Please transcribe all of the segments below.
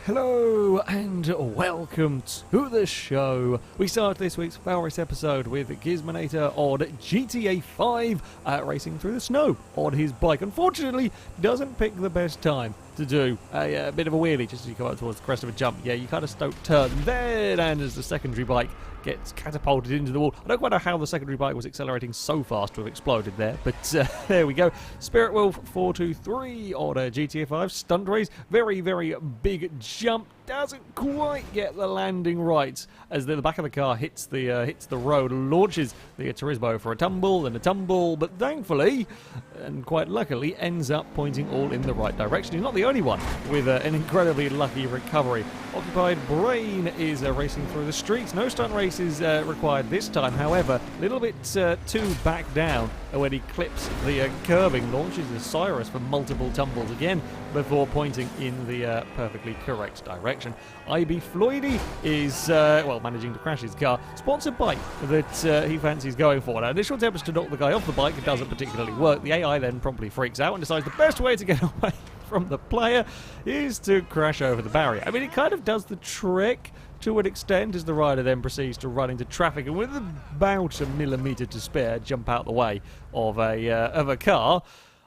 Hello and welcome to the show. We start this week's FailRace episode with Gizmonator on GTA 5 racing through the snow on his bike. Unfortunately, doesn't pick the best time to do a bit of a wheelie just as you come up towards the crest of a jump. Yeah, you kind of stoke turn there, and as the secondary bike gets catapulted into the wall. I don't quite know how the secondary bike was accelerating so fast to have exploded there, but there we go. Spirit Wolf 423 on a GTA 5 stunt race. Very, very big jump. Doesn't quite get the landing right as the back of the car hits the road, launches the Turismo for a tumble and a tumble, but thankfully and quite luckily ends up pointing all in the right direction. He's not the only one with an incredibly lucky recovery. Occupied Brain is racing through the streets. No stunt races required this time, however, a little bit too back down when he clips the curbing, launches the Cyrus for multiple tumbles again before pointing in the perfectly correct direction. IB Floydy is, managing to crash his car. Spots a bike that he fancies going for. Now, initial attempts to knock the guy off the bike, it doesn't particularly work. The AI then promptly freaks out and decides the best way to get away from the player is to crash over the barrier. I mean, it kind of does the trick to an extent as the rider then proceeds to run into traffic and with about a millimetre to spare jump out the way of a car.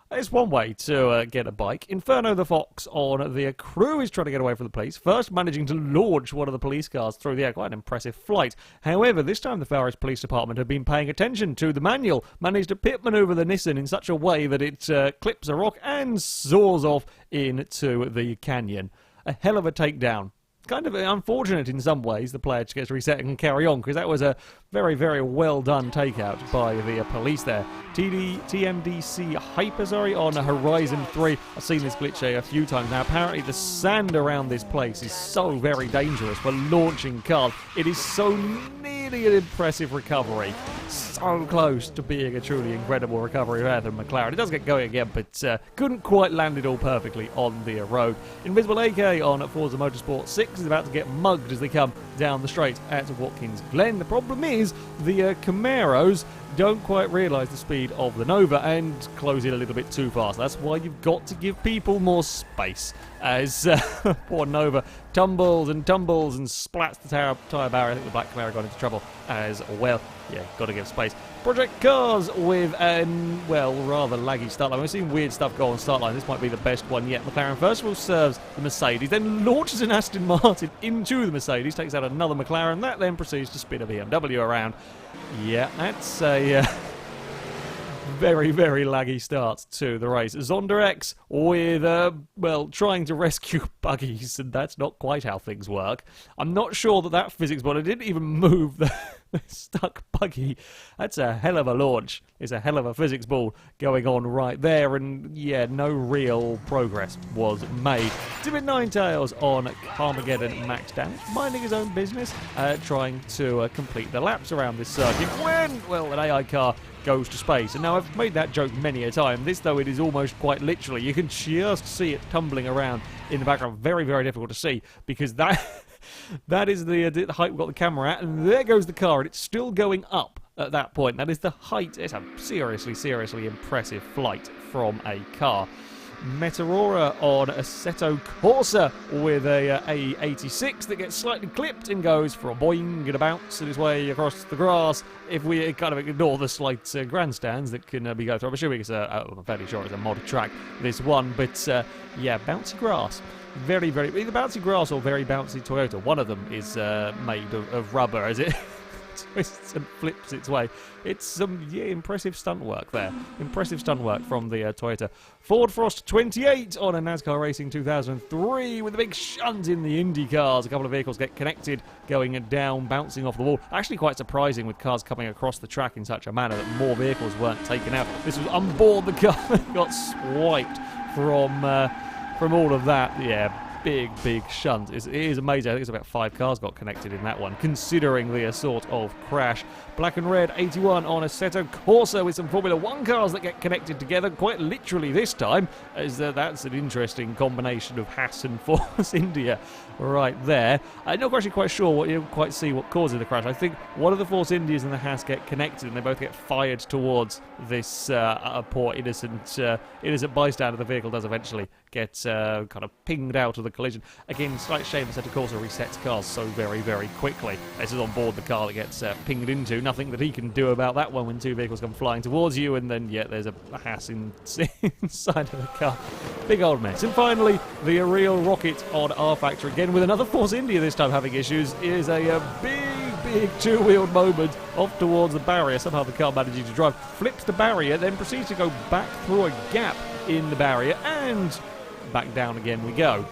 It's one way to get a bike. Inferno the Fox on the Crew is trying to get away from the police, first managing to launch one of the police cars through the air. Quite an impressive flight. However, this time the FailRace Police Department have been paying attention to the manual, managed to pit manoeuvre the Nissan in such a way that it clips a rock and soars off into the canyon. A hell of a takedown. Kind of unfortunate in some ways the player just gets reset and carry on, because that was a very, very well done takeout by the police there. TMDC Hyper, on Horizon 3. I've seen this glitch a few times now. Apparently the sand around this place is so very dangerous for launching cars. It is so nearly an impressive recovery. So close to being a truly incredible recovery there than McLaren. It does get going again, but couldn't quite land it all perfectly on the road. Invisible AK on Forza Motorsport 6 is about to get mugged as they come down the straight at Watkins Glen. The problem is the Camaros don't quite realise the speed of the Nova and close it a little bit too fast. That's why you've got to give people more space, as poor Nova tumbles and splats the tyre barrier. I think the black Camaro got into trouble as well. Yeah, got to give space. Project Cars with rather laggy start line. We've seen weird stuff go on start line. This might be the best one yet. McLaren first of all serves the Mercedes, then launches an Aston Martin into the Mercedes, takes out another McLaren. That then proceeds to spin a BMW around. Yeah, that's a very, very laggy start to the race. Zonda X with, trying to rescue buggies, and that's not quite how things work. I'm not sure that physics body didn't even move the stuck buggy. That's a hell of a launch. It's a hell of a physics ball going on right there, and yeah, no real progress was made. Timid Ninetails on Carmageddon Max Damage, minding his own business, trying to complete the laps around this circuit when, an AI car goes to space. And now I've made that joke many a time. This, though, it is almost quite literally. You can just see it tumbling around in the background. Very, very difficult to see because that is the height we've got the camera at, and there goes the car, and it's still going up at that point. That is the height. It's a seriously, seriously impressive flight from a car. Meteora on Assetto Corsa with a A86 that gets slightly clipped and goes for a boing and a bounce in his way across the grass. If we kind of ignore the slight grandstands that can be going through, I'm assuming I'm fairly sure it's a mod track, this one, but yeah, bouncy grass. Very, very, either bouncy grass or very bouncy Toyota. One of them is made of rubber as it twists and flips its way. It's some impressive stunt work there. Impressive stunt work from the Toyota. Ford Frost 28 on a NASCAR Racing 2003 with a big shunt in the Indy cars. A couple of vehicles get connected, going down, bouncing off the wall. Actually quite surprising with cars coming across the track in such a manner that more vehicles weren't taken out. This was on board the car that got swiped from all of that. Yeah, big shunt. It is amazing. I think it's about 5 cars got connected in that one, considering the sort of crash. Black and Red 81 on Assetto Corsa with some Formula 1 cars that get connected together, quite literally this time, as that's an interesting combination of HAAS and Force India right there. I'm not actually quite sure you don't quite see what causes the crash. I think one of the Force Indias and the HAAS get connected and they both get fired towards this poor innocent bystander. The vehicle does eventually get kind of pinged out of the collision. Again, slight shame that, of course, it resets cars so very, very quickly. This is on board the car that gets pinged into. Nothing that he can do about that one when two vehicles come flying towards you, and then, yeah, there's a HAAS inside of the car. Big old mess. And finally, the real rocket on R Factor, again with another Force India this time having issues, is a big two-wheeled moment off towards the barrier. Somehow the car managing to drive, flips the barrier, then proceeds to go back through a gap in the barrier, and back down again we go.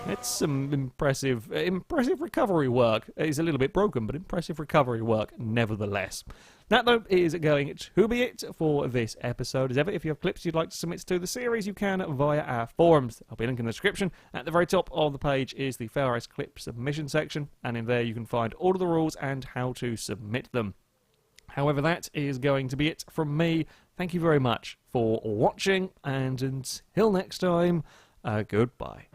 It's some impressive recovery work. It's a little bit broken, but impressive recovery work nevertheless. That, though, is going to be it for this episode. As ever, if you have clips you'd like to submit to the series, you can via our forums. There'll be a link in the description. At the very top of the page is the FailRace clip submission section, and in there you can find all of the rules and how to submit them. However, that is going to be it from me. Thank you very much for watching, and until next time, goodbye.